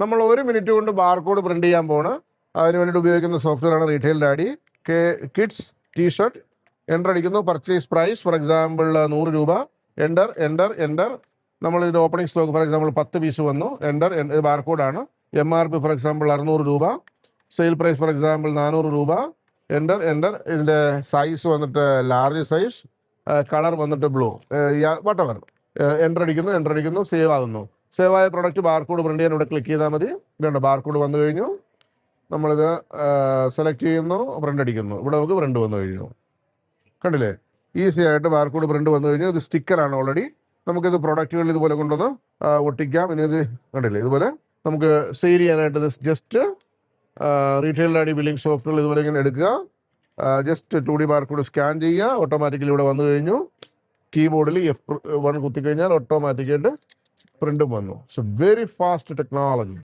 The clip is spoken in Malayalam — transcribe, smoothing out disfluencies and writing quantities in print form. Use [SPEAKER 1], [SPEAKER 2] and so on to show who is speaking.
[SPEAKER 1] നമ്മൾ 1 മിനിറ്റ് കൊണ്ട് ബാർകോഡ് പ്രിന്റ് ചെയ്യാൻ പോണ്. അതിന് വേണ്ടിയിട്ട് ഉപയോഗിക്കുന്ന സോഫ്റ്റ്വെയർ ആണ് Retail Daddy. Kids t shirt enter അടിക്കുന്നു. പർച്ചേസ് പ്രൈസ് ഫോർ എക്സാമ്പിൾ 100 രൂപ. എൻ്റർ. നമ്മൾ ഇതിൻ്റെ opening stock for example 10 piece വന്നു. എൻ്റർ. ബാർകോഡാണ്. MRP ഫോർ എക്സാമ്പിൾ 600 രൂപ. സെയിൽ പ്രൈസ് ഫോർ എക്സാമ്പിൾ 400 രൂപ. എൻ്റർ. ഇതിൻ്റെ സൈസ് വന്നിട്ട് ലാർജ് സൈസ്, കളർ വന്നിട്ട് ബ്ലൂ, വട്ടവർ. എൻ്റർ അടിക്കുന്നു. സേവ് ആകുന്നു. സേവ് ആയ പ്രൊഡക്റ്റ് ബാർകോഡ് പ്രിന്റ് ചെയ്യാൻ ഇവിടെ ക്ലിക്ക് ചെയ്താൽ മതി. ഇതുണ്ട്, ബാർകോഡ് വന്നു കഴിഞ്ഞു. നമ്മളിത് സെലക്ട് ചെയ്യുന്നു, പ്രിന്റ് അടിക്കുന്നു. ഇവിടെ നമുക്ക് പ്രിന്റ് വന്നു കഴിഞ്ഞു. കണ്ടില്ലേ, ഈസി ആയിട്ട് ബാർകോഡ് പ്രിന്റ് വന്നു കഴിഞ്ഞു. ഇത് സ്റ്റിക്കറാണ് ഓൾറെഡി. നമുക്കിത് പ്രൊഡക്റ്റുകളിൽ ഇതുപോലെ കൊണ്ടുവന്ന് ഒട്ടിക്കാം. ഇനി ഇത് കണ്ടില്ലേ, ഇതുപോലെ നമുക്ക് സെയിൽ ചെയ്യാനായിട്ട് ഇത് just retail daddy billing software ഇതുപോലെ ഇങ്ങനെ എടുക്കുക. ജസ്റ്റ് 2D ബാർകോഡ് സ്കാൻ ചെയ്യുക. ഓട്ടോമാറ്റിക്കലി ഇവിടെ വന്നു കഴിഞ്ഞു. കീബോർഡിൽ F1 കുത്തിക്കഴിഞ്ഞാൽ ഓട്ടോമാറ്റിക്കായിട്ട് പ്രിന്റും വന്നു. So very fast technology.